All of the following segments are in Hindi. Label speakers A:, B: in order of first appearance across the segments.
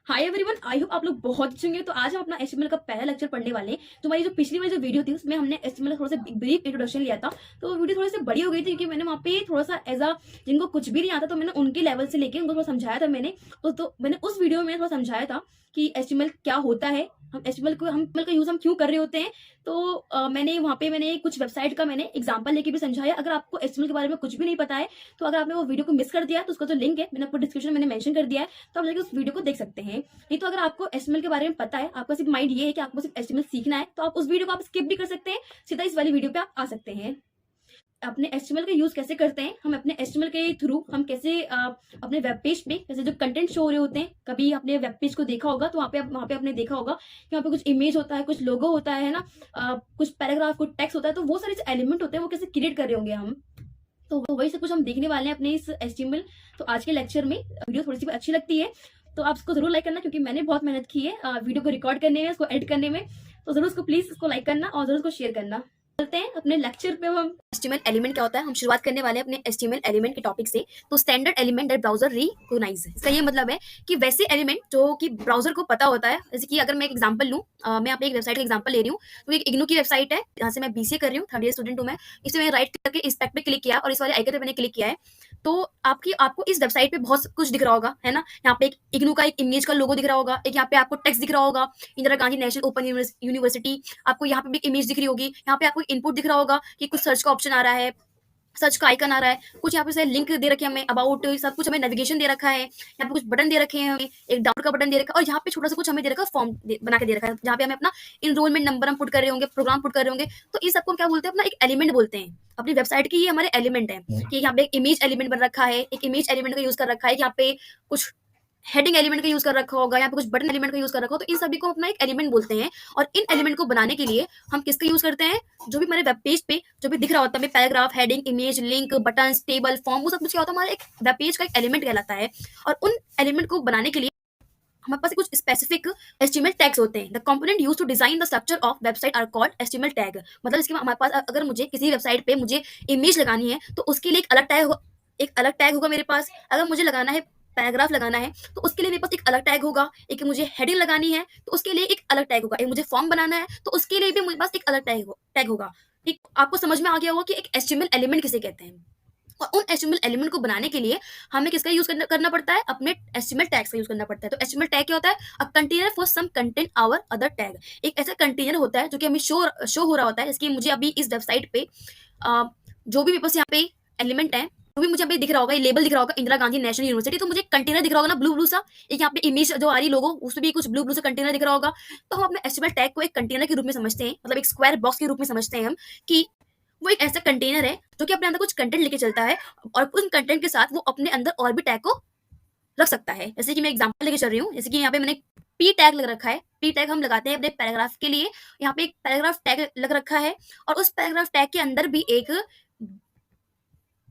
A: हाय एवरीवन, आई होप आप लोग बहुत अच्छे होंगे। तो आज हम अपना एचटीएमएल का पहला लेक्चर पढ़ने वाले हैं। तो हमारी जो पिछली वाली जो वीडियो थी उसमें हमने एचटीएमएल का थोड़ा सा ब्रीफ इंट्रोडक्शन लिया था। तो वो वीडियो थोड़ी सी बड़ी हो गई थी क्योंकि मैंने वहाँ पे थोड़ा सा एज अ जिनको कुछ भी नहीं आता तो मैंने उनके लेवल से लेके उनको थोड़ा समझाया था मैंने। तो मैंने उस वीडियो में थोड़ा समझाया था कि एचटीएमएल क्या होता है, हम एचटीएमएल का यूज हम क्यों कर रहे होते हैं। तो मैंने वहाँ पे मैंने कुछ वेबसाइट का मैंने एग्जाम्पल लेके भी समझाया। अगर आपको एचटीएमएल के बारे में कुछ भी नहीं पता है तो अगर आपने वो वीडियो को मिस कर दिया है तो उसका जो लिंक है मैंने आपको डिस्क्रिप्शन में मेंशन कर दिया है, तो आप जाके उस वीडियो को देख सकते हैं। नहीं तो अगर आपको एचटीएमएल के बारे में पता है, आपका सिर्फ माइंड ये है कि आपको सिर्फ एचटीएमएल सीखना है, तो आप उस वीडियो को आप स्किप भी कर सकते हैं, सीधा इस वाली वीडियो पे आप आ सकते हैं। अपने एचटीएमएल का यूज कैसे करते हैं, हम अपने एचटीएमएल के थ्रू हम कैसे अपने वेब पेज पे जैसे जो कंटेंट शो हो रहे होते हैं, कभी आपने वेब पेज को देखा होगा तो वहाँ पे आपने देखा होगा कि वहाँ पे कुछ इमेज होता है, कुछ लोगो होता है ना, कुछ पैराग्राफ, कुछ टेक्स्ट होता है, तो वो सारे जो एलिमेंट होते हैं वो कैसे क्रिएट कर रहे होंगे हम। तो वही सब कुछ हम देखने वाले हैं अपने इस एचटीएमएल। तो आज के लेक्चर में वीडियो थोड़ी सी अच्छी लगती है तो आप इसको जरूर लाइक करना, क्योंकि मैंने बहुत मेहनत की है वीडियो को रिकॉर्ड करने में, इसको एडिट करने में। तो जरूर इसको प्लीज इसको लाइक करना और जरूर इसको शेयर करना। चलते हैं अपने लेक्चर पे। हम एचटीएमएल एलिमेंट क्या होता है, हम शुरुआत करने वाले हैं अपने एचटीएमएल एलिमेंट के टॉपिक से। तो standard element that browser recognise, इसका ये मतलब है कि वैसे एलिमेंट जो कि ब्राउजर को पता होता है। जैसे कि अगर मैं एक एग्जांपल लूं, मैं यहाँ पे एक वेबसाइट का एग्जांपल ले रही हूँ। तो एक इग्नू की वेबसाइट है, जहाँ से मैं बीसीए कर रही हूँ, थर्ड ईयर स्टूडेंट हूँ मैं। इसमें मैंने राइट करके इस पैक पे क्लिक किया और इस वाले आइकन पे मैंने क्लिक किया है। तो आपको इस वेबसाइट पे बहुत कुछ दिख रहा होगा, है ना। यहाँ पे एक इग्नू का एक इमेज का लोगो दिख रहा होगा, एक यहाँ पे आपको टेक्स्ट दिख रहा होगा, Indira Gandhi national open university. आपको यहाँ पे भी इमेज दिख रही होगी, यहाँ पे आपको इनपुट दिख रहा होगा कि कुछ सर्च का ऑप्शन आ रहा है, सर्च का आइकन आ रहा है, कुछ यहाँ पे से लिंक दे रखे हैं हमें, अबाउट सब कुछ हमें नेविगेशन दे रखा है, यहाँ पे कुछ बटन दे रखे हैं हमें, एक डाउनलोड का बटन दे रखा है, और यहाँ पे छोटा सा कुछ हमें दे रखा है, फॉर्म बना के दे रखा है, जहाँ पे हमें अपना इनरोलमेंट नंबर हम पुट कर रहे होंगे, प्रोग्राम पुट कर रहे होंगे। तो इस सबको हम क्या बोलते हैं, अपना एक एलिमेंट बोलते हैं। अपनी वेबसाइट की ये हमारे एलिमेंट है कि यहाँ पे एक इमेज एलिमेंट बन रखा है, एक इमेज एलिमेंट का यूज कर रखा है, यहाँ पे कुछ हेडिंग एलिमेंट का यूज कर रखा होगा, यहाँ पे कुछ बटन एलिमेंट का यूज कर रखा हो। तो इन सभी को अपना एक एलिमेंट बोलते हैं। और इन एलिमेंट को बनाने के लिए हम किसका यूज करते हैं, जो भी हमारे वेब पेज पे जो भी दिख रहा होता है, paragraph, heading, image, link, button, table, form, वो सब कुछ क्या होता है, हमारे एक वेब पेज का एक एलिमेंट कहलाता है। और उन एलिमेंट को बनाने के लिए हमारे पास कुछ स्पेसिफिक एचटीएमएल टैग्स होते हैं। The component used to design the structure of website are called HTML tag. मतलब इसके हमारे पास अगर मुझे किसी वेबसाइट पे मुझे इमेज लगानी है तो उसके लिए एक अलग टैग होगा मेरे पास। अगर मुझे लगाना है, पैराग्राफ लगाना है, तो उसके लिए मेरे पास एक अलग टैग होगा। एक मुझे हेडिंग लगानी है तो उसके लिए एक अलग टैग होगा। एक मुझे फॉर्म बनाना है तो उसके लिए भी मेरे पास एक अलग टैग होगा। ठीक, आपको समझ में आ गया होगा कि एक एचटीएमएल एलिमेंट किसे कहते हैं। और उन एचटीएमएल एलिमेंट को बनाने के लिए हमें किसका यूज करना पड़ता है, अपने एचटीएमएल टैग्स का यूज करना पड़ता है। तो एचटीएमएल टैग क्या होता है, a container for some content or other tag. एक ऐसा कंटेनर होता है जो कि हमें शो हो रहा होता है। जैसे कि मुझे अभी इस वेबसाइट पे जो भी मेरे पास यहाँ पे एलिमेंट है, जो भी मुझे यहाँ पे दिख रहा होगा, ये लेबल दिख रहा होगा इंदिरा गांधी नेशनल यूनिवर्सिटी, तो मुझे कंटेनर दिख रहा होगा ना, ब्लू ब्लू सा। एक यहाँ पे इमेज जो आ रही लोगो, उसमें भी कुछ ब्लू ब्लू सा कंटेनर दिख रहा होगा। तो हम अपने एचटीएमएल टैग को एक कंटेनर के रूप में समझते हैं, मतलब एक स्क्वायर बॉक्स के रूप में समझते हैं हम, कि वो एक ऐसा कंटेनर है जो कि अपने अंदर कुछ कंटेंट लेके चलता है, और उन कंटेंट के साथ वो अपने अंदर और भी टैग को रख सकता है। जैसे कि मैं एग्जांपल लेके चल रही हूँ, जैसे कि यहाँ पे मैंने पी टैग लग रखा है। पी टैग हम लगाते हैं अपने पैराग्राफ के लिए। यहाँ पे एक पैराग्राफ टैग लग रखा है, और उस पैराग्राफ टैग के अंदर भी एक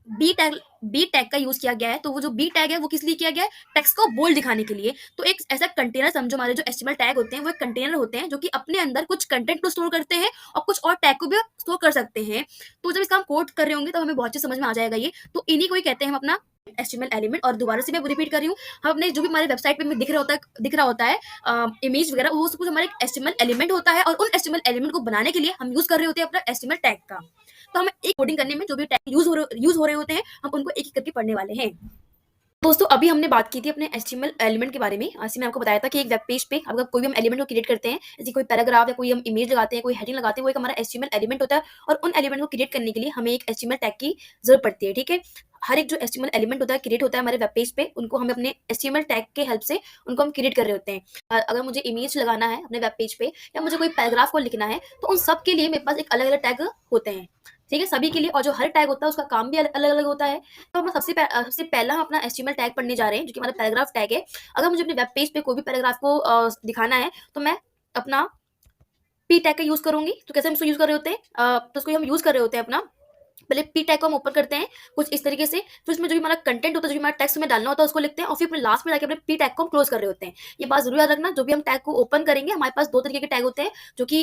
A: बी टैग का यूज किया गया है। तो वो जो बी टैग है वो किस लिए किया गया है, टेक्स्ट को बोल्ड दिखाने के लिए। तो एक ऐसा कंटेनर समझो, हमारे जो एचटीएमएल टैग होते हैं वो एक कंटेनर होते हैं जो कि अपने अंदर कुछ कंटेंट को स्टोर करते हैं और कुछ और टैग को भी स्टोर कर सकते हैं। तो जब इसका हम कोड कर रहे होंगे तो हमें बहुत अच्छे समझ में आ जाएगा ये। तो इन्हीं को ही कहते हैं हम अपना एचटीएमएल एलिमेंट। और दोबारा से मैं रिपीट कर रही हूँ, हम अपने जो भी हमारे वेबसाइट पे हमें दिख रहा होता है इमेज वगैरह, वो सब कुछ हमारे एचटीएमएल एलिमेंट होता है। और उन एचटीएमएल एलिमेंट को बनाने के लिए हम यूज कर रहे होते हैं अपना एचटीएमएल टैग का। तो हमें एक कोडिंग करने में जो भी टैग यूज हो रहे होते हैं, हम उनको एक एक करके पढ़ने वाले हैं। दोस्तों, अभी हमने बात की थी अपने एचटीएमएल एलिमेंट के बारे में। ऐसे मैं आपको बताया था कि एक वेब पेज पे अगर कोई भी हम एलिमेंट को क्रिएट करते हैं, जैसे कोई पैराग्राफ या कोई हम इमेज लगाते हैं, कोई हेडिंग लगाते हैं, वो एक हमारा एचटीएमएल एलिमेंट होता है। और उन एलिमेंट को क्रिएट करने के लिए हमें एक एचटीएमएल टैग की जरूरत पड़ती है। ठीक है, हर एक जो एचटीएमएल एलिमेंट होता है, क्रिएट होता है हमारे वेब पेज पे, उनको हमें अपने एचटीएमएल टैग के हेल्प से उनको हम क्रिएट कर रहे होते हैं। अगर मुझे इमेज लगाना है अपने वेब पेज पे, या मुझे कोई पैराग्राफ को लिखना है, तो उन सब के लिए मेरे पास एक अलग अलग टैग होते हैं। ठीक है, सभी के लिए। और जो हर टैग होता है उसका काम भी अलग अलग होता है। तो हम सबसे पहला हम अपना एचटीएमएल टैग पढ़ने जा रहे हैं, जो कि हमारा पैराग्राफ टैग है। अगर मुझे अपने वेब पेज पे कोई भी पैराग्राफ को दिखाना है, तो मैं अपना पी टैग का यूज करूंगी। तो कैसे हम इसको यूज कर रहे होते हैं, तो इसको हम यूज कर रहे होते हैं अपना, पहले पी टैग को हम ओपन करते हैं कुछ इस तरीके से। फिर उसमें जो भी हमारा कंटेंट होता है, जो भी हमारा टेक्स्ट में डालना होता है, उसको लिखते हैं, और फिर अपने लास्ट में जाके अपने पी टैग को हम क्लोज कर रहे होते हैं। ये बात जरूर याद रखना, जो भी हम टैग को ओपन करेंगे, हमारे पास दो तरीके के टैग होते हैं, जो कि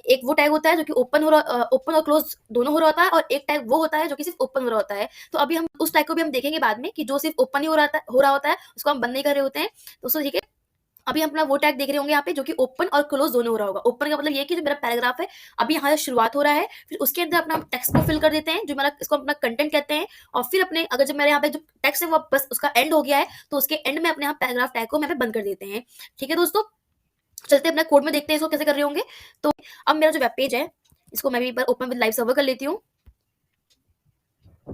A: एक वो टैग होता है जो कि ओपन और क्लोज दोनों हो रहा होता है, और एक टैग वो होता है जो कि सिर्फ ओपन हो रहा होता है। तो अभी हम उस टैग को भी हम देखेंगे बाद में, कि जो सिर्फ ओपन ही हो रहा होता है उसको हम बंद नहीं कर रहे होते हैं दोस्तों। ठीक है, अभी हम अपना वो टैग देख रहे होंगे यहाँ पे, जो कि ओपन और क्लोज दोनों हो रहा होगा। ओपन का मतलब ये है कि जो मेरा पैराग्राफ है अभी यहाँ से शुरुआत हो रहा है, फिर उसके अंदर अपना टेक्स्ट को फिल कर देते हैं, जो मेरा इसको अपना कंटेंट कहते हैं। और फिर अपने अगर जब मेरे यहाँ पे जो टेक्स्ट है वो बस उसका एंड हो गया है, तो उसके एंड में अपने यहाँ पैराग्राफ टैग को यहाँ पे बंद कर देते हैं। ठीक है दोस्तों, चलते अपने कोड में देखते हैं इसको कैसे कर रहे होंगे। तो अब मेरा जो वेब पेज है, इसको मैं भी एक बार ओपन विद लाइव सर्वर कर लेती हूँ।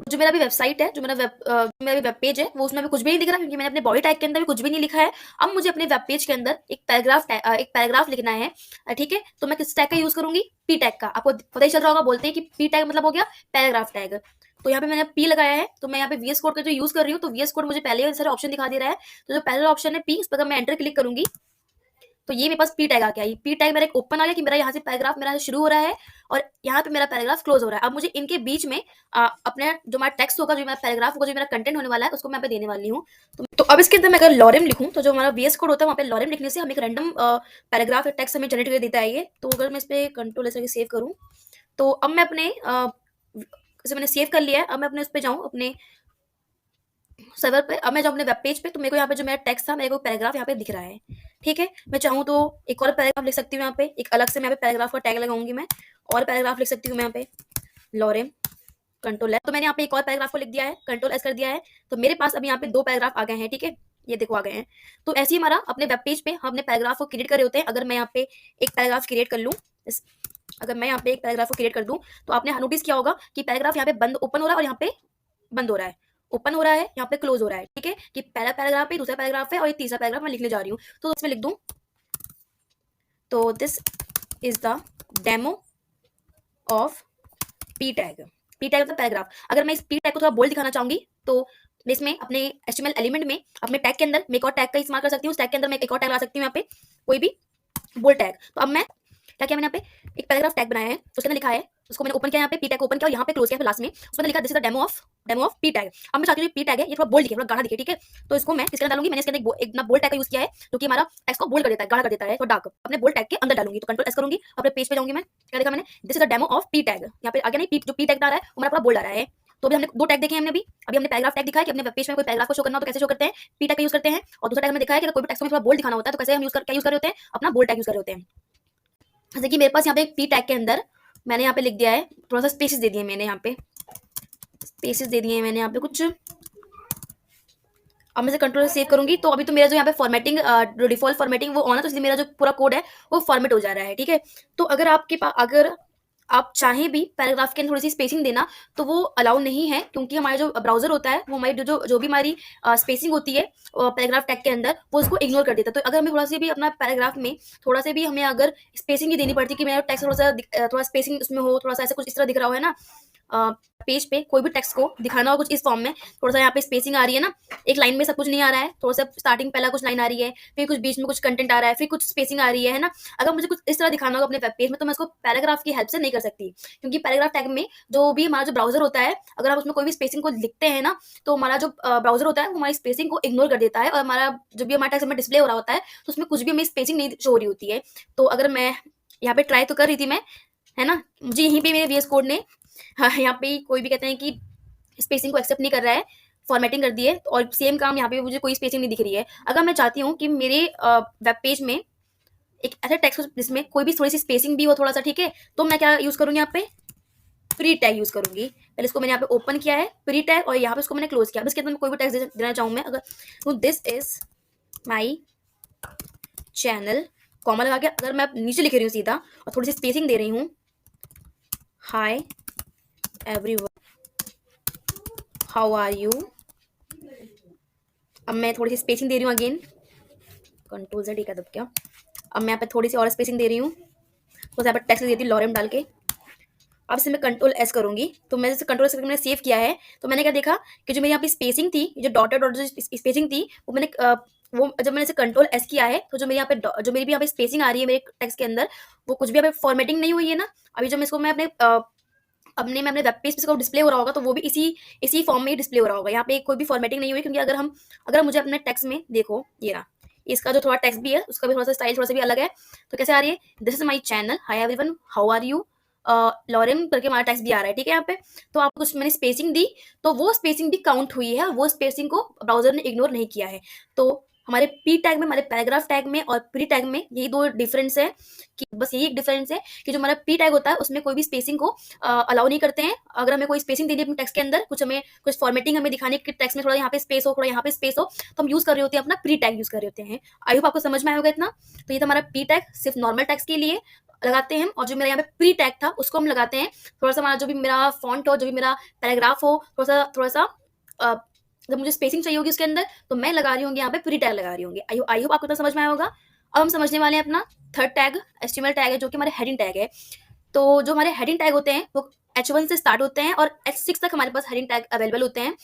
A: जो मेरा भी वेबसाइट है, जो मेरा भी वेब पेज है, वो उसमें भी कुछ भी नहीं दिख रहा, क्योंकि मैंने अपने बॉडी टैग के अंदर भी कुछ भी नहीं लिखा है। अब मुझे अपने वेब पेज के अंदर एक पैराग्राफ लिखना है। ठीक है, तो मैं किस टैग का यूज करूंगी? पी टैग का। आपको पता ही चल रहा होगा, बोलते हैं कि पी टैग मतलब हो गया पैराग्राफ टैग। तो यहाँ पे मैंने पी लगाया है, तो मैं यहाँ पे वीएस कोड का जो यूज कर रही हूँ, तो वीएस कोड मुझे पहले ही सारे ऑप्शन दिखा दे रहा है। तो जो पहला ऑप्शन है पी, उस पर अगर मैं एंटर क्लिक करूंगी तो ये मेरे पास पी टैग आ गया। ये पी टैग मेरा एक ओपन आ गया कि मेरा यहाँ से पैराग्राफ मेरा शुरू हो रहा है और यहाँ पे मेरा पैराग्राफ क्लोज हो रहा है। अब मुझे इनके बीच में अपने जो मेरा टेक्स्ट होगा, जो मेरा पैराग्राफ होगा, जो मेरा कंटेंट होने वाला है, उसको मैं यहाँ पे देने वाली हूँ। तो अब इसके अंदर मैं अगर लॉरेम लिखूँ, तो जो हमारा वीएस कोड होता है वहाँ पे लॉरेम लिखने से हमें एक रैंडम पैराग्राफ या टेक्स्ट हमें जनरेट कर देता है ये। तो अगर मैं इस पर कंट्रोल ऐसे सेव करूँ, तो अब मैं अपने इसे मैंने सेव कर लिया है। अब मैं अपने उस पर जाऊँ, अपने सर्वर पे। अब मैं जाऊँ अपने वेब पेज पे, तो मेरे को यहाँ पे जो मेरा टेक्स्ट था, मेरे को पैराग्राफ यहाँ पे दिख रहा है। ठीक है, मैं चाहूँ तो एक और पैराग्राफ लिख सकती हूँ यहाँ पे, एक अलग से मैं यहाँ पे पैराग्राफ का टैग लगाऊंगी मैं, और पैराग्राफ लिख सकती हूँ मैं यहाँ पे लॉरेम कंट्रोल एस। तो मैंने यहाँ पे एक और पैराग्राफ को लिख दिया है, कंट्रोल एस कर दिया है। तो मेरे पास अभी यहाँ पे 2 पैराग्राफ आ गए हैं। ठीक है, ये देखो आ गए हैं। तो ऐसे ही हमारा अपने वेब पेज पे हम अपने पैराग्राफ को क्रिएट कर रहे होते हैं। अगर मैं यहाँ पे एक पैराग्राफ क्रिएट कर लूँ, अगर मैं यहाँ पे एक पैराग्राफ को क्रिएट कर दूँ, तो आपने नोटिस किया होगा कि पैराग्राफ यहाँ पे बंद ओपन हो रहा है और यहाँ पे बंद हो रहा है, ओपन हो रहा है, यहाँ पे क्लोज हो रहा है। ठीक है, कि पहला पैराग्राफ है, दूसरा पैराग्राफ है और ये तीसरा पैराग्राफ मैं लिखने जा रही हूँ। तो इसमें लिख दूं, तो this is the demo of P tag. P tag मतलब पैराग्राफ। अगर मैं इस पी टैग को थोड़ा बोल्ड दिखाना चाहूंगी, तो मैं इसमें अपने एचटीएमएल एलिमेंट में अपने टैग के अंदर मैं एक और टैग का इस्तेमाल कर सकती हूँ। उस टैग के अंदर मैं एक और टैग ला सकती हूँ, यहाँ पे कोई भी बोल्ड टैग। तो अब मैं क्या किया, मैंने यहाँ पे एक पैराग्राफ टैग बनाया है, उसके अंदर लिखा है, उसको मैंने ओपन किया, यहाँ पे पी टैग ओपन किया और यहाँ पे क्लोज किया, फिर लास्ट में उसमें लिखा this is the demo of P tag. अब मैं चाहती हूँ पी टैग है ये थोड़ा बोल्ड दिखे, थोड़ा गाढ़ा दिखे। ठीक है, तो इसको मैं किसके अंदर डालूंगी? मैंने इसके अंदर एक ना बोल्ड टैग का यूज किया है, जो कि हमारा टेक्स्ट को बोल्ड कर देता है, गाढ़ा कर देता है, तो डार्क अपने बोल्ड टैग के अंदर डालूंगी। तो कंट्रोल एस करूंगी, अपने पेज पे जाऊंगी मैं, क्या लिखा मैंने? This is the demo of P tag. यहाँ पे आगे नहीं, जो पी टैग आ रहा है वो हमारा पूरा बोल्ड आ रहा है। तो अभी हमने 2 टैग देखे हैं, हमने अभी हमने पैराग्राफ टैग दिखा है कि अपने वेब पेज में कोई पैराग्राफ को शो करना हो तो कैसे शो करते हैं, पी टैग का यूज करते हैं। और दूसरा टैग हमने दिखा है कि अगर कोई भी टेक्स्ट में थोड़ा बोल्ड दिखाना होता है तो कैसे हम क्या यूज कर रहे होते हैं, अपना बोल्ड टैग यूज कर रहे होते हैं। जैसे कि मेरे पास यहाँ पे एक पी टैग के अंदर मैंने यहाँ पे लिख दिया है, थोड़ा सा स्पेसेस दे दिए मैंने, यहाँ पे स्पेसेस दे दिए मैंने यहाँ पे कुछ। अब मैं से कंट्रोल सेव करूंगी, तो अभी तो मेरा जो यहाँ पे फॉर्मेटिंग जो डिफॉल्ट फॉर्मेटिंग वो ऑन है, तो इसलिए मेरा जो पूरा कोड है वो फॉर्मेट हो जा रहा है। ठीक है, तो अगर आपके पास अगर आप चाहें भी पैराग्राफ के अंदर थोड़ी सी स्पेसिंग देना, तो वो अलाउ नहीं है, क्योंकि हमारा जो ब्राउजर होता है वो हमारी जो भी हमारी स्पेसिंग होती है पैराग्राफ टैग के अंदर, वो उसको इग्नोर कर देता है। तो अगर हमें थोड़ा सा भी अपना पैराग्राफ में थोड़ा सा भी हमें अगर स्पेसिंग ही देनी पड़ती है कि मेरा टेक्स्ट थोड़ा स्पेसिंग उसमें हो, थोड़ा सा ऐसा कुछ इस तरह दिख रहा हो, है ना, पेज पे कोई भी टेक्स्ट को दिखाना हो कुछ इस फॉर्म में, थोड़ा सा यहाँ पे स्पेसिंग आ रही है ना, एक लाइन में सब कुछ नहीं आ रहा है, थोड़ा सा स्टार्टिंग पहला कुछ लाइन आ रही है, फिर कुछ बीच में कुछ कंटेंट आ रहा है, फिर कुछ स्पेसिंग आ रही है ना। अगर मुझे कुछ इस तरह दिखाना होगा अपने वेब पेज में, तो मैं इसको पैराग्राफ की हेल्प से नहीं कर सकती, क्योंकि पैराग्राफ टैग में जो भी हमारा जो ब्राउजर होता है, अगर आप उसमें कोई भी स्पेसिंग को लिखते हैं ना, तो हमारा जो ब्राउजर होता है वो हमारी स्पेसिंग को इग्नोर कर देता है, और हमारा जो भी हमारा टेक्स्ट में डिस्प्ले हो रहा होता है, तो उसमें कुछ भी हमें स्पेसिंग नहीं शो हो रही होती है। तो अगर मैं यहाँ पे ट्राई तो कर रही थी मैं, है ना, मुझे यहीं पे मेरे वीएस कोड ने, हाँ, यहाँ पे कोई भी कहते हैं कि स्पेसिंग को एक्सेप्ट नहीं कर रहा है, फॉर्मेटिंग कर दी है, और सेम काम यहाँ पे मुझे कोई स्पेसिंग नहीं दिख रही है। अगर मैं चाहती हूँ कि मेरे वेब पेज में एक ऐसा टेक्स्ट हो जिसमें कोई भी थोड़ी सी स्पेसिंग भी हो थोड़ा सा, ठीक है, तो मैं क्या यूज करूंगी, यहाँ पे प्री टैग यूज करूंगी। पहले इसको मैंने यहाँ पे ओपन किया है प्री टैग, और यहाँ पे इसको मैंने क्लोज किया। अब इसके अंदर कोई भी टेक्स्ट देना चाहूँ मैं, अगर तो this is my channel, comma लगा के अगर मैं नीचे लिख रही हूँ सीधा और थोड़ी सी स्पेसिंग दे रही हूँ, hi everyone how are you. अब मैं थोड़ी सी स्पेसिंग दे रही हूँ, अगेन कंट्रोल Z का दब क्या। अब मैं यहाँ पे थोड़ी सी और स्पेसिंग दे रही हूँ, तो यहाँ पर टेक्स्ट देती हूँ लॉरेम डाल के। अब से मैं कंट्रोल S करूंगी, तो मैं जैसे कंट्रोल S करके मैंने सेव किया है, तो मैंने क्या देखा कि जो मेरी यहाँ पे स्पेसिंग थी, जो डॉटेड डॉट जो स्पेसिंग थी, वो मैंने वो जब मैंने इसे कंट्रोल S किया है, तो जो मेरे यहाँ पे जो मेरी भी यहाँ पे स्पेसिंग आ रही है मेरे टेक्स्ट के अंदर, वो कुछ भी यहाँ पे फॉर्मेटिंग नहीं हुई है ना। अभी जो मैं इसको मैं अपने मैं अपने वेब पेज पे इसका डिस्प्ले हो रहा होगा, तो वो भी इसी फॉर्म में ही डिस्प्ले हो रहा होगा। यहाँ पे कोई भी फॉर्मेटिंग नहीं हुई, क्योंकि अगर मुझे अपने टेक्स्ट में देखो, ये रहा, इसका जो थोड़ा टेक्स्ट भी है उसका भी थोड़ा सा स्टाइल थोड़ा सा भी अलग है। तो कैसे आ रही है, this is my channel, hi everyone how are you, lorem करके हमारा टेक्स्ट भी आ रहा है। ठीक है, यहाँ पे तो आपको कुछ मैंने स्पेसिंग दी, तो वो स्पेसिंग भी काउंट हुई है, वो स्पेसिंग को ब्राउजर ने इग्नोर नहीं किया है। तो हमारे पी टैग में, हमारे पैराग्राफ टैग में और प्री टैग में यही दो डिफरेंस है, कि बस यही एक डिफरेंस है कि जो हमारा पी टैग होता है उसमें कोई भी स्पेसिंग को अलाउ नहीं करते हैं। अगर हमें कोई स्पेसिंग देनी है अपने टेक्स्ट के अंदर, कुछ फॉर्मेटिंग हमें दिखाने की टेक्स्ट में थोड़ा यहाँ पे स्पेस हो, थोड़ा यहाँ पे स्पेस हो, तो हम यूज कर रहे होते हैं अपना प्री टैग यूज कर रहे होते हैं। आई होप आपको समझ में आया होगा इतना। तो ये था हमारा पी टैग, सिर्फ नॉर्मल टेक्स्ट के लिए लगाते हैं, और जो मेरा यहाँ पे प्री टैग था उसको हम लगाते हैं थोड़ा सा हमारा जो भी मेरा फॉन्ट हो, जो भी मेरा पैराग्राफ हो, थोड़ा सा जब मुझे स्पेसिंग चाहिए होगी उसके अंदर, तो मैं लगा रही होंगी यहाँ पे प्री टैग लगा रही होंगी। आई होप आपको तो समझ में आया होगा। अब हम समझने वाले हैं अपना थर्ड टैग, एचटीएमएल टैग है, जो कि हमारे हेडिंग टैग है। तो जो हमारे हेडिंग टैग होते हैं वो H1 से स्टार्ट होते हैं और H6 तक हमारे पास हेडिंग टैग अवेलेबल होते हैं।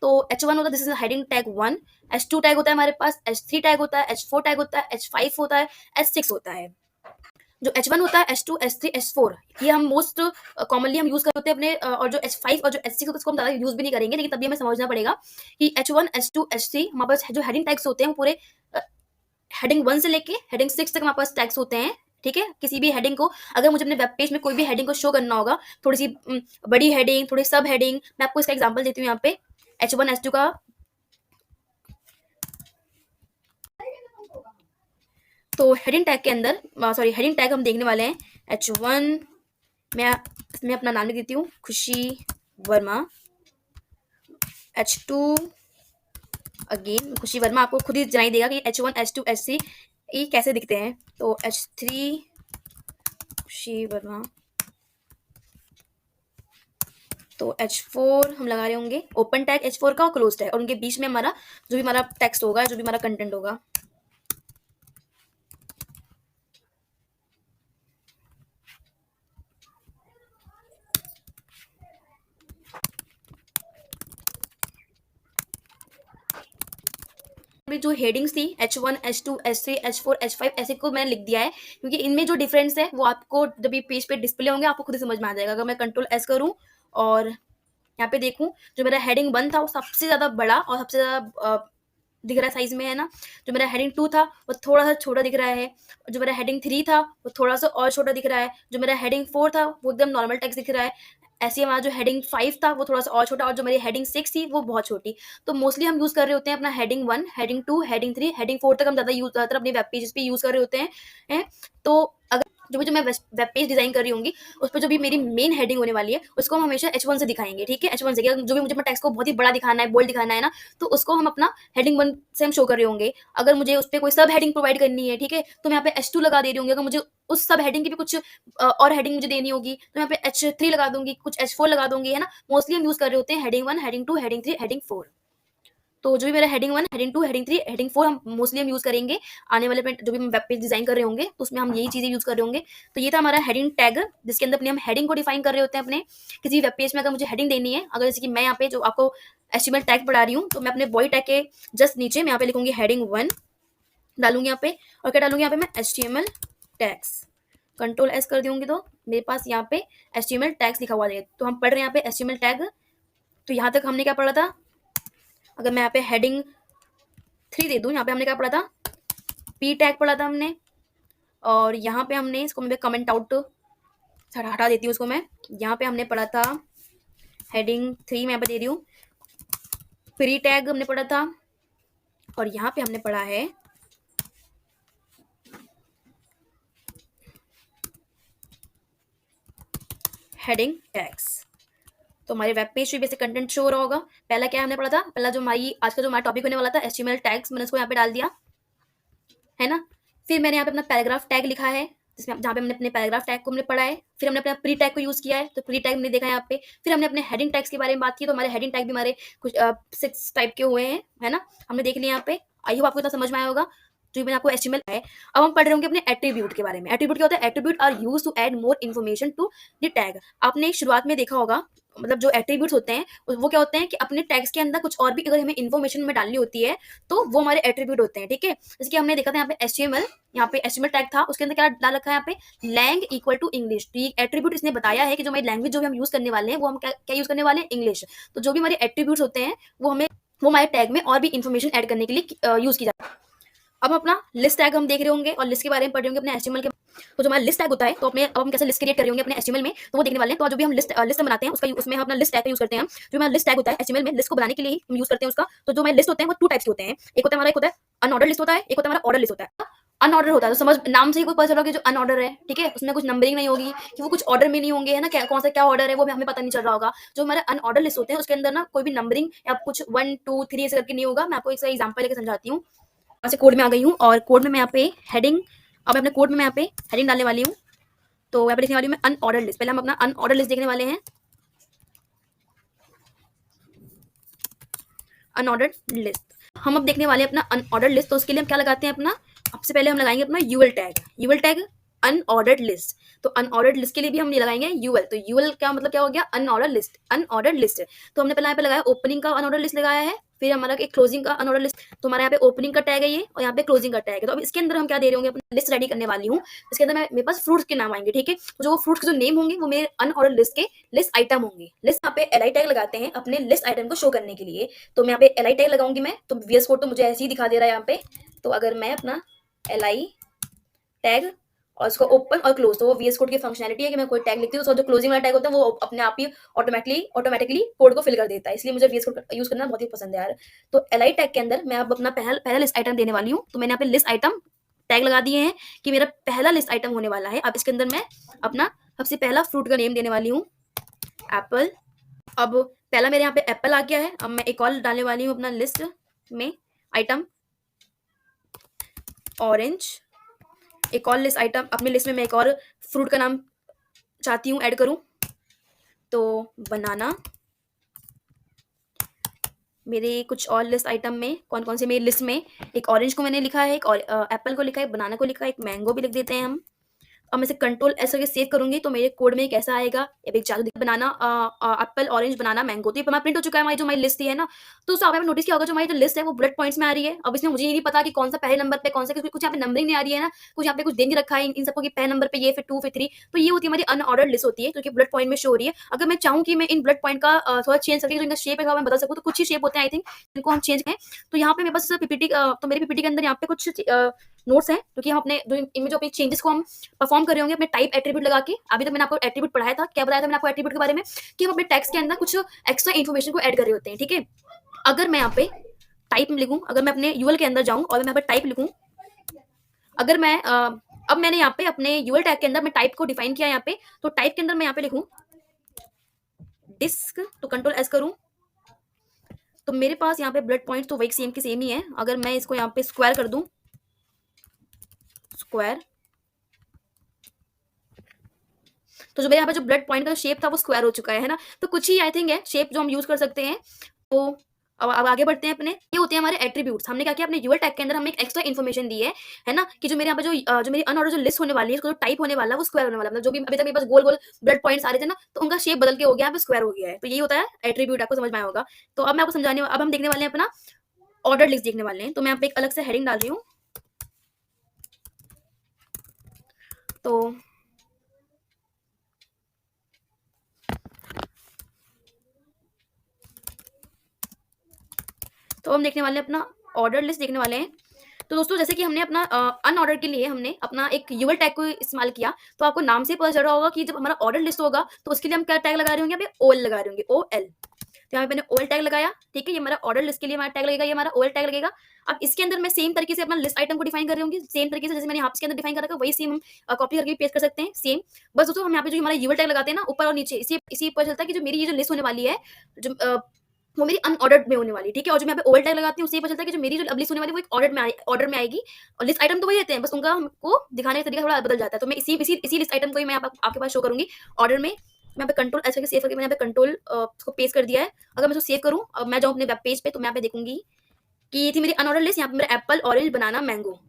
A: तो H1 होता है, this is heading tag 1। H2 tag होता है हमारे पास, H3 टैग होता है, H4 टैग होता है, H5 होता है, H6 होता है। जो H1 होता है, H2, H3, H4, ये हम मोस्ट कॉमनली हम यूज करते हैं अपने और जो H5 और जो H6 होता है उसको हम ज़्यादा यूज भी नहीं करेंगे, लेकिन तभी हमें समझना पड़ेगा कि H1, H2, H3 हमारे पास जो हेडिंग टैग्स होते हैं वो पूरे हेडिंग 1 से लेके हेडिंग 6 तक हमारे पास टैग्स होते हैं। ठीक है, किसी भी हेडिंग को अगर मुझे अपने वेब पेज में कोई भी हेडिंग को शो करना होगा, थोड़ी सी बड़ी हेडिंग, थोड़ी सब हेडिंग, मैं आपको इसका एग्जांपल देती हूँ यहाँ पे H1, H2 का। तो हेडिंग टैग के अंदर हेडिंग टैग हम देखने वाले हैं H1, मैं इसमें अपना नाम लिख देती हूँ, खुशी वर्मा। H2 अगेन खुशी वर्मा, आपको खुद ही जनाई देगा कि H1, H2, H3 ये कैसे दिखते हैं। तो H3 खुशी वर्मा, तो H4 हम लगा रहे होंगे ओपन टैग H4 का और क्लोज टैग, और उनके बीच में हमारा जो भी हमारा टेक्स्ट होगा, जो भी हमारा कंटेंट होगा। अभी जो हेडिंग्स थी H1, H2, H3, H4, H5 ऐसे को मैंने लिख दिया है, क्योंकि इनमें जो डिफरेंस है वो आपको जब ये पेज पे डिस्प्ले होंगे आपको खुद ही समझ में आ जाएगा। अगर मैं कंट्रोल S करूँ और यहाँ पे देखूँ, जो मेरा हेडिंग 1 था वो सबसे ज़्यादा बड़ा और सबसे ज़्यादा दिख रहा है साइज में, है ना। जो मेरा हेडिंग 2 था वो थोड़ा सा छोटा दिख रहा है, जो मेरा हेडिंग 3 था वो थोड़ा सा और छोटा दिख रहा है, जो मेरा हेडिंग 4 था वो एकदम नॉर्मल टेक्स्ट दिख रहा है। ऐसे ही हमारा जो हेडिंग 5 था वो थोड़ा सा और छोटा, और जो मेरी हेडिंग 6 थी वो बहुत छोटी। तो मोस्टली हम यूज़ कर रहे होते हैं अपना हेडिंग 1, हेडिंग 2, हेडिंग 3, हेडिंग 4 तक हम ज़्यादातर अपने वेब पेजेस पे यूज़ कर रहे होते हैं। तो अगर जो मैं वेब पेज डिज़ाइन कर रही होंगी उस पर जो भी मेरी मेन हेडिंग होने वाली है उसको हम हमेशा H1 से दिखाएंगे। ठीक है, H1 से, कि जो भी मुझे अपना टेक्स्ट को बहुत ही बड़ा दिखाना है, बोल्ड दिखाना है ना, तो उसको हम अपना हेडिंग 1 से हम शो कर रहे होंगे। अगर मुझे उस पर कोई सब हेडिंग प्रोवाइड करनी है, ठीक है, तो मैं यहाँ पे H2 लगा दे रही होंगी। अगर मुझे उस सब हेडिंग की भी कुछ और हेडिंग मुझे देनी होगी तो यहाँ पे H3 लगा दूंगी, कुछ H4 लगा दूंगी, है ना। मोस्टली हम यूज कर रहे होते हैं हेडिंग 1, हेडिंग 2, हेडिंग 3, हेडिंग 4। तो जो भी मेरा हेडिंग 1, हेडिंग 2, हेडिंग 3, हेडिंग 4 हम मोस्टली हम यूज़ करेंगे आने वाले जो भी हम वेब पेज डिज़ाइन कर रहे होंगे तो उसमें हम यही चीज़ें यूज़ कर रहे होंगे। तो ये था हमारा हेडिंग टैग, जिसके अंदर अपने हम हेडिंग को डिफाइन कर रहे होते हैं। अपने किसी वेब पेज में अगर मुझे हेडिंग देनी है, अगर जैसे कि मैं यहाँ पे जो आपको HTML टैग पढ़ा रही हूँ, तो मैं अपने बॉडी टैग के जस्ट नीचे मैं यहाँ पे लिखूंगी हेडिंग 1 डालूंगी यहाँ पे, और क्या डालूंगी यहाँ पे मैं HTML टैग्स। कंट्रोल S कर दूंगी तो मेरे पास यहाँ पे HTML टैग्स लिखा हुआ है। तो हम पढ़ रहे हैं यहाँ पे HTML टैग। तो यहाँ तक हमने क्या पढ़ा था, अगर मैं यहाँ पे हेडिंग 3 दे दूँ, यहाँ पे हमने क्या पढ़ा था, पी टैग पढ़ा था हमने, और यहाँ पे हमने इसको मैं कमेंट आउट हटा देती हूँ उसको मैं। यहाँ पे हमने पढ़ा था हेडिंग 3, मैं यहाँ पे दे रही हूँ, प्री टैग हमने पढ़ा था, और यहाँ पे हमने पढ़ा है हेडिंग टैग्स। तो हमारे वेब पेज पे बेसिक कंटेंट शो हो रहा होगा। पहला क्या हमने पढ़ा था, पहला जो हमारी आज का जो हमारा टॉपिक होने वाला था HTML टैग्स, मैंने उसको यहाँ पे डाल दिया, है ना। फिर मैंने यहाँ पे अपना पैराग्राफ टैग लिखा है, जिसमें जहाँ पे हमने अपने पैराग्राफ टैग को हमने पढ़ा है। फिर हमने अपना प्री टैग को यूज़ किया है, तो प्री टैग हमने देखा है यहाँ पे। फिर हमने अपने हेडिंग टैग्स के बारे में बात की, तो हमारे हेडिंग टैग भी हमारे कुछ 6 टाइप के हुए हैं, है ना, हमने देख लिया यहाँ पे। आई होप आपको इतना समझ में आया होगा जो मैंने आपको HTML है। अब हम पढ़ रहे होंगे अपने एट्रीब्यूट के बारे में। एट्रीब्यूट क्या होता है, attribute are use to add more information to the tag. आपने शुरुआत में देखा होगा, मतलब जो एट्रीब्यूट्स होते हैं वो क्या होते हैं कि अपने टैग्स के अंदर कुछ और भी अगर हमें इन्फॉर्मेशन में डालनी होती है तो वो हमारे एट्रीब्यूट होते हैं। ठीक है, जैसे कि हमने देखा था यहाँ पे HTML, यहाँ पे HTML टैग था, उसके अंदर क्या डाल रखा है यहाँ पे, लैंग इक्वल टू इंग्लिश। तो ये एट्रीब्यूट इसने बताया है कि जो हमारी लैंग्वेज जो भी हम यूज करने वाले हैं वो हम क्या यूज करने वाले हैं, इंग्लिश। तो जो भी हमारे एट्रीब्यूट्स होते हैं वो हमारे टैग में और भी इन्फॉर्मेशन ऐड करने के लिए यूज की जाती है। अब अपना लिस्ट टैग हम देख रहे होंगे और लिस्ट के बारे में पढ़ रहे होंगे अपने एचटीएमएल के। तो जो हमारा लिस्ट टैग होता है, तो अपने अब हम कैसे लिस्ट क्रिएट कर रहे होंगे अपने एचटीएमएल में, तो वो देखने वाले हैं। तो जो भी हम लिस्ट बनाते हैं उसका उसमें हम अपना लिस्ट टैग का यूज करते हैं। जो हमारा लिस्ट टैग होता है एचटीएमएल में, लिस्ट को बनाने के लिए ही हम यूज करते हैं उसका। तो जो हमारे लिस्ट होते हैं वो 2 टाइप्स के होते हैं। एक होता है हमारा, एक होता है अनऑर्डर लिस्ट होता है, एक होता है हमारा ऑर्डर लिस्ट होता है। अनऑर्डर होता है तो समझ नाम से ही कोई पता चला कि जो अनऑर्डर है, ठीक है, उसमें कुछ नंबरिंग नहीं होगी, कि वो कुछ ऑर्डर में नहीं होंगे, है ना, क्या कौन सा क्या ऑर्डर है वो भी हमें पता नहीं चल रहा होगा। जो हमारे अनऑर्डर लिस्ट होते हैं उसके अंदर ना कोई भी नंबरिंग या कुछ 1 2 3 ऐसे करके नहीं होगा। मैं आपको एक एग्जांपल लेके समझाती हूँ। यहाँ से कोड में आ गई हूँ और कोड में मैं यहाँ पे हेडिंग, अब मैं अपने कोड में मैं यहाँ पे हेडिंग डालने वाली हूँ। तो यहाँ पे लिखने वाली हूँ मैं अनऑर्डर लिस्ट। पहले हम अपना अनऑर्डर लिस्ट देखने वाले हैं। अनऑर्डर लिस्ट हम अब देखने वाले हैं अपना अनऑर्डर लिस्ट। तो उसके लिए हम क्या लगाते हैं अपना, सबसे पहले हम लगाएंगे अपना UL tag. UL tag unordered list. तो अनऑर्डर्ड लिस्ट के लिए भी हम ये लगाएंगे यूएल। तो यूएल क्या मतलब क्या हो गया, अनऑर्डर लिस्ट, अनऑर्डर्ड लिस्ट। तो हमने पहले यहाँ पे लगाया ओपनिंग का अनऑर्डर लिस्ट लगाया है, फिर हमारा एक क्लोजिंग का अनऑर्डर लिस्ट। तो हमारा यहाँ पे ओपनिंग का टैग है ये, और यहाँ पे क्लोजिंग का टैग है। तो अब इसके अंदर हम क्या दे रहे होंगे, अपनी लिस्ट रेडी करने वाली हूँ। इसके अंदर मेरे पास फ्रूट्स के नाम आएंगे, ठीक है। तो जो फ्रूट्स के जो नेम होंगे वो मेरे अनऑर्डर लिस्ट के लिस्ट आइटम होंगे। लिस्ट यहाँ पे एलआई टैग लगाते हैं अपने लिस्ट आइटम को शो करने के लिए। तो मैं यहाँ पे एलआई टैग लगाऊंगी मैं। तो वीएस कोड तो मुझे ऐसे ही दिखा दे रहा है यहाँ पे। तो अगर मैं अपना एलआई टैग और उसको ओपन और क्लोज, तो वो वीएस कोड की फंक्शनलिटी है कि मैं कोई टैग लिखती हूँ तो जो क्लोजिंग वाला टैग होता है वो अपने आप ही ऑटोमेटिकली कोड को फिल कर देता है। इसलिए मुझे वीएस कोड यूज करना बहुत ही पसंद है यार। तो एलआई टैग के अंदर मैं अब अपना पहला लिस्ट आइटम देने वाली हूँ। तो मैंने यहाँ पे लिस्ट आइटम टैग लगा दिए हैं कि मेरा पहला लिस्ट आइटम होने वाला है। अब इसके अंदर मैं अपना सबसे पहला फ्रूट का नेम देने वाली हूँ, एप्पल। अब पहला मेरे यहाँ पे एप्पल आ गया है। अब मैं एक और डालने वाली हूँ अपना लिस्ट में आइटम, ऑरेंज। एक और लिस्ट आइटम अपनी लिस्ट में मैं एक और फ्रूट का नाम चाहती हूँ ऐड करूँ, तो बनाना। मेरे कुछ और लिस्ट आइटम में कौन कौन से मेरी लिस्ट में, एक ऑरेंज को मैंने लिखा है, एक और एप्पल को लिखा है, एक बनाना को लिखा है, एक मैंगो भी लिख देते हैं हम। अब मैं इसे कंट्रोल एस करके सेव करूंगी तो मेरे कोड में कैसा आएगा, ये भी जादू बनाना, एप्पल, ऑरेंज, बनाना, मैंगो। तो ये हमारा प्रिंट हो चुका है, हमारी जो हमारी लिस्ट थी है ना। तो उससे आपने नोटिस किया होगा जो हमारी जो लिस्ट है वो बुलेट पॉइंट्स में आ रही है। अब इसमें मुझे ये नहीं पता कि कौन सा पहले नंबर पे कौन सा, कुछ यहाँ पे नंबरिंग नहीं आ रही है ना, कुछ यहाँ पे कुछ दे नहीं रखा है इन सबको कि पहले नंबर पे ये, फिर 2, फिर 3। तो ये होती है हमारी अनऑर्डर्ड लिस्ट होती है, क्योंकि बुलेट पॉइंट में शो हो रही है। अगर मैं चाहूँ कि मैं इन बुलेट पॉइंट का थोड़ा चेंज करके जो इनका शेप है मैं बदल सकूँ, तो कुछ ही शेप होते हैं आई थिंक जिनको हम चेंज करें। तो यहाँ पे मेरे पास पीपीटी, तो मेरी पीपीटी के अंदर यहाँ पे कुछ नोट्स हैं, क्योंकि हम अपने जो इनमें जो अपने चेंजेस को हम परफॉर्म कर रहे होंगे अपने टाइप एट्रीब्यूट लगा के। अभी तो मैंने आपको एट्रीब्यूट पढ़ाया था, क्या बताया था मैंने आपको एट्रीब्यूट के बारे में, कि हम अपने टेक्स्ट के अंदर कुछ एक्स्ट्रा इन्फॉर्मेशन को ऐड कर रहे होते हैं, ठीक है। अगर मैं यहाँ पे टाइप में लिखूं, अगर मैं अपने यूएल के अंदर जाऊं और मैं यहाँ पे टाइप लिखूं, अगर मैं अब मैंने यहाँ पे अपने यूएल टैग के अंदर मैं टाइप को डिफाइन किया यहाँ पे। तो टाइप के अंदर मैं यहाँ पे लिखूं डिस्क, तो कंट्रोल एस करूं, तो मेरे पास यहाँ पे ब्लड पॉइंट तो वही सेम की सेम ही है। अगर मैं इसको यहाँ पे स्क्वायर कर दूं, स्क्वायर, तो जो मेरे यहाँ पे जो ब्लड पॉइंट का शेप था वो स्क्वायर हो चुका है ना। तो कुछ ही आई थिंक है शेप जो हम यूज कर सकते हैं। तो अब आगे बढ़ते हैं अपने, ये होते हैं हमारे एट्रीब्यूट्स। हमने क्या किया अपने यूएल टैग के अंदर हमने एक एक्स्ट्रा इन्फॉर्मेशन दी है ना, कि जो मेरे यहाँ पे जो मेरी अनऑर्डर जो लिस्ट होने वाली है, उसका जो टाइप होने वाला है वो स्क्वायर होने वाला है। मतलब जो भी अभी तक मेरे पास गोल गोल ब्लड पॉइंट्स आ रहे थे ना, तो उनका शेप बदल के हो गया, यहाँ पे स्क्वायर हो गया है। तो यही होता है एट्रीब्यूट, आपको समझ में आया होगा। तो अब मैं आपको समझाने, अब हम देखने वाले हैं अपना ऑर्डर लिस्ट देखने वाले हैं। तो मैं यहाँ पे एक अलग से हेडिंग डाल रही हूँ। तो हम देखने वाले हैं अपना ऑर्डर लिस्ट देखने वाले हैं। तो दोस्तों जैसे कि हमने अपना अनऑर्डर के लिए हमने अपना एक यूएल टैग को इस्तेमाल किया, तो आपको नाम से पता चल रहा होगा कि जब हमारा ऑर्डर लिस्ट होगा तो उसके लिए हम क्या टैग लगा रहे होंगे, यहाँ पे ओएल लगा रहे होंगे, ओएल। तो यहाँ पे मैंने ओएल टैग लगाया, ठीक है। ये हमारा ऑर्डर लिस्ट के लिए हमारा टैग लगेगा, ये हमारा ओएल टैग लगेगा। अब इसके अंदर मैं सेम तरीके से अपना लिस्ट आइटम को डिफाइन कर रही हूँ, सेम तरीके से जैसे मैंने यहाँ के अंदर डिफाइन करा था वही सेम हम कॉपी करके पेस्ट कर सकते हैं सेम। बस दोस्तों हम यहाँ पे जो हमारा यूएल टैग लगाते हैं ना ऊपर और नीचे, इसी पता चलता है कि जो मेरी ये जो लिस्ट होने वाली है जो वो मेरी अनऑर्डर्ड में होने वाली, ठीक है। और जो मैं यहाँ पे ओल्ड टैग लगाती हूँ उससे पता चलता है कि जो मेरी जो अब लिस्ट होने वाली है वो एक ऑर्डर में आएगी। और लिस्ट आइटम तो वही रहते हैं, बस उनका हमको दिखाने का तरीका थोड़ा बदल जाता है। तो मैं इसी लिस्ट आइटम को ही मैं आपके पास शो करूंगी ऑर्डर में। मैं यहाँ पे कंट्रोल ऐसे सेव करके मैंने यहाँ पे कंट्रोल उसको पेस्ट कर दिया है। अगर मैं इसको सेव करूँ, अब मैं जाऊँ अपने वेब पेज पे, तो मैं यहाँ पे देखूंगी कि ये थी मेरी अनऑर्डर लिस्ट। यहाँ पे मेरा एप्पल, ऑरेंज, बनाना, मैंगो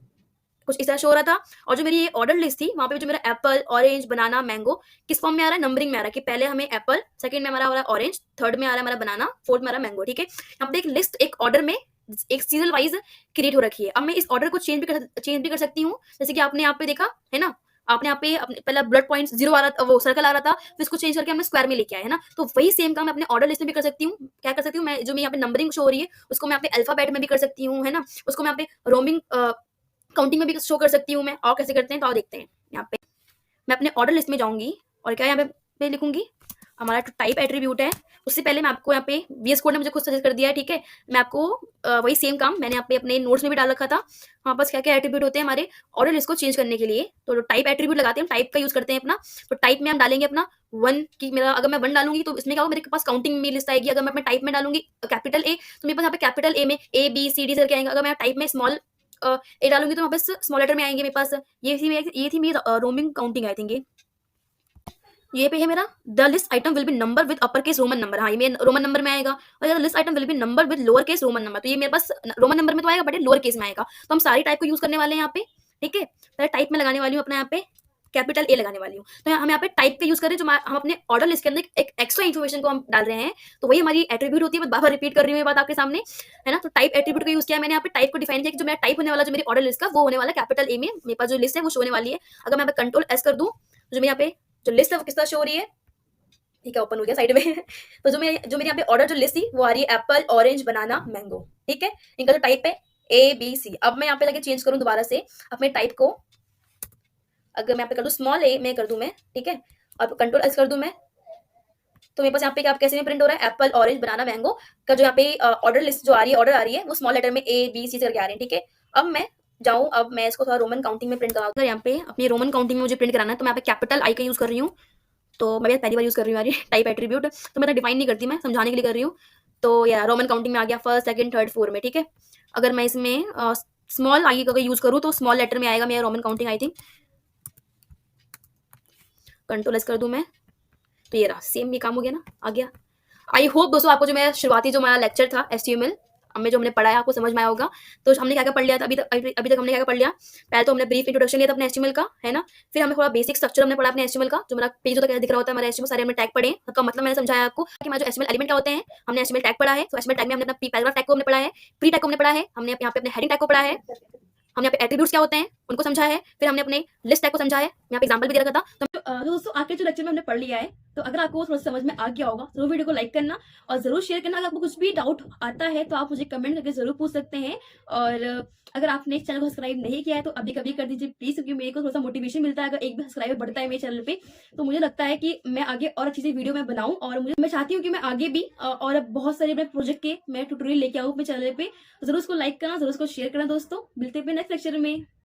A: कुछ इस तरह शो हो रहा था। और जो मेरी ये ऑर्डर लिस्ट थी वहाँ पे जो मेरा एप्पल, ऑरेंज, बनाना, मैंगो किस फॉर्म में आ रहा है, नंबरिंग में आ रहा है कि पहले हमें एप्पल, सेकंड में हमारा हो रहा है ऑरेंज, थर्ड में आ रहा है हमारा बनाना, फोर्थ में आ रहा है मैंगो, ठीक है। यहाँ पे एक लिस्ट एक ऑर्डर में एक सीरियल वाइज क्रिएट हो रखी है। अब मैं इस ऑर्डर को चेंज भी कर सकती हूँ, जैसे कि आपने यहाँ पे देखा है ना, आपने यहाँ पे अपने पहला ब्लड पॉइंट 0 आ रहा, वो सर्कल आ रहा था, फिर इसको चेंज करके हमने स्क्वायर में लेके आया है ना। तो वही सेम काम मैं अपने ऑर्डर लिस्ट में भी कर सकती हूँ। क्या कर सकती हूँ मैं, जो मैं यहाँ पे नंबरिंग शो हो रही है उसको मैं यहाँ पे अल्फाबेट में भी कर सकती हूँ, है ना। उसको मैं यहाँ पे रोमिंग काउंटिंग में भी शो कर सकती हूँ मैं। और कैसे करते हैं तो आओ देखते हैं। यहाँ पे मैं अपने ऑर्डर लिस्ट में जाऊंगी और क्या यहाँ पे लिखूंगी, हमारा जो टाइप एट्रीब्यूट है। उससे पहले मैं आपको यहाँ पे वीएस कोड ने मुझे खुद सजेस्ट कर दिया है, ठीक है। मैं आपको वही सेम काम मैंने यहाँ पे अपने नोट्स में भी डाल रखा था। वहाँ पास क्या क्या एट्रीब्यूट होते हैं हमारे ऑर्डर लिस्ट को चेंज करने के लिए। तो टाइप एट्रीब्यूट लगाते हैं, टाइप का यूज करते हैं अपना। तो टाइप में हम डालेंगे अपना वन की, मेरा अगर मैं वन डालूंगी तो इसमें क्या होगा, मेरे पास काउंटिंग में लिस्ट आएगी। अगर मैं अपने टाइप में डालूंगी कैपिटल ए तो मेरे पास यहाँ पे कैपिटल ए में ABCD करके आएंगे। अगर मैं टाइप में स्मॉल ए डालूंगी तो वहाँ पे स्मॉल लेटर में आएंगे मेरे पास। ये थी मेरी रोमिंग काउंटिंग आई थिंक। ये पे है मेरा the list item will be number with upper case Roman number. हाँ, ये मेरे रोमन नंबर में आएगा। और the list item will be number with lower case Roman number, तो ये मेरे पास रोमन नंबर में तो आएगा बट ये लोअर केस में आएगा। तो हम सारी टाइप को यूज करने वाले हैं यहाँ पे, ठीक है। पहले टाइप में लगाने वाली हूँ अपना यहाँ पे कैपिटल ए लगाने वाली हूँ। तो हम यहाँ पे टाइप का यूज कर रहे हैं, जो हम अपने ऑर्डर लिस्ट के अंदर एक एक्स्ट्रा इन्फॉर्मेशन को हम डाल रहे हैं। तो वही हमारी एट्रीब्यूट होती है। मैं बार रिपीट कर रही हूँ ये बात आपके सामने, है ना। तो टाइप एट्रीब्यूट का यूज किया मैंने यहाँ पे। टाइप को डिफाइन किया कि जो मेरा टाइप होने वाला, जो मेरी ऑर्डर लिस्ट का वो होने वाला कैपिटल ए में। मेरे पास जो लिस्ट है वो शो होने वाली है। अगर मैं यहाँ पे कंट्रोल एस कर दूं तो जो मेरे यहाँ पे जो लिस्ट है वो किस तरह शो हो रही है, ठीक है, ओपन हो गया साइड में। तो जो मेरे यहाँ पे ऑर्डर जो लिस्ट थी वो आ रही है एप्पल, ऑरेंज, बनाना, मैंगो, ठीक है। इनका जो टाइप है ABC। अब मैं यहाँ पे जाके चेंज करूँ दोबारा से अपने टाइप को। अगर मैं यहाँ पे कर दूँ स्मॉल ए में कर दूँ मैं, ठीक है, और कंट्रोल एस कर दूँ मैं, तो मेरे पास यहाँ पे क्या कैसे में प्रिंट हो रहा है, एप्पल, ऑरेंज, बनाना, मैंगो का जो यहाँ पे ऑर्डर लिस्ट जो आ रही है, ऑर्डर आ रही है वो स्मॉल लेटर में ABC करके आ रहे हैं, ठीक है। अब मैं जाऊँ, अब मैं इसको थोड़ा रोमन काउंटिंग में प्रिंट कराऊँ। अगर यहाँ पे अपनी रोमन काउंटिंग में मुझे प्रिंट कराना है तो मैं यहाँ पे कैपिटल आई का यूज कर रही हूँ। तो मैं पहली बार यूज कर रही हूँ यार टाइप एट्रीब्यूट, तो मैं तो डिफाइन नहीं करती, मैं समझाने के लिए कर रही हूँ। तो यार रोमन काउंटिंग में आ गया फर्स्ट, सेकंड, थर्ड, फोर्थ में, ठीक है। अगर मैं इसमें स्मॉल आई का यूज करूँ तो स्मॉल लेटर में आएगा मेरा Roman counting I think. Control S कर दूं मैं, तो ये रहा, सेम ये काम हो गया ना, आ गया। आई होप दोस्तों आपको जो मेरा शुरुआती जो हमारा लेक्चर था HTML हमें जो हमने पढ़ा है आपको समझ में आया होगा। तो हमने क्या क्या पढ़ लिया था अभी तक हमने क्या क्या पढ़ लिया। पहले तो हमने ब्रीफ इंट्रोडक्शन लिया था अपने HTML का, है ना। फिर हमने थोड़ा बेसिक स्ट्रक्चर हमने पढ़ा अपने HTML का, जो मेरा पेज होता है दिख रहा होता है हमारा HTML, सारे हमने टैग पढ़े हैं। उसका मतलब मैंने समझाया आपको कि हमारे जो HTML एलिमेंट क्या होते हैं। हमने HTML टैग पढ़ा है, तो HTML टैग में हमने अपना पैराग्राफ टैग को हमने पढ़ा है, प्री टैग को हमने पढ़ा है, हमने यहाँ पे अपने हेडिंग टैग को पढ़ा है, हमने यहाँ पे एट्रीब्यूट्स क्या होते हैं उनको समझा है, फिर हमने अपने लिस्ट टैग को समझा है, यहाँ पे एग्जांपल भी दे रखा था। तो दोस्तों आगे जो लेक्चर में हमने पढ़ लिया है, तो अगर आपको थोड़ा समझ में आ गया होगा जरूर वीडियो को लाइक करना और जरूर शेयर करना। अगर आपको कुछ भी डाउट आता है तो आप मुझे कमेंट करके जरूर पूछ सकते हैं। और अगर आपने इस चैनल को सब्सक्राइब नहीं किया है तो अभी कभी कर दीजिए प्लीज, क्योंकि मेरे को थोड़ा सा मोटिवेशन मिलता है। अगर एक भी सब्सक्राइबर बढ़ता है मेरे चैनल पे तो मुझे लगता है कि मैं आगे और अच्छी सी वीडियो में बनाऊं। और मैं चाहती हूँ कि मैं आगे भी और बहुत सारे अपने प्रोजेक्ट के मैं ट्यूटोरियल लेके आऊँ अपने चैनल पे। तो जरूर उसको लाइक करना, जरूर उसको शेयर करना। दोस्तों मिलते हैं नेक्स्ट लेक्चर में।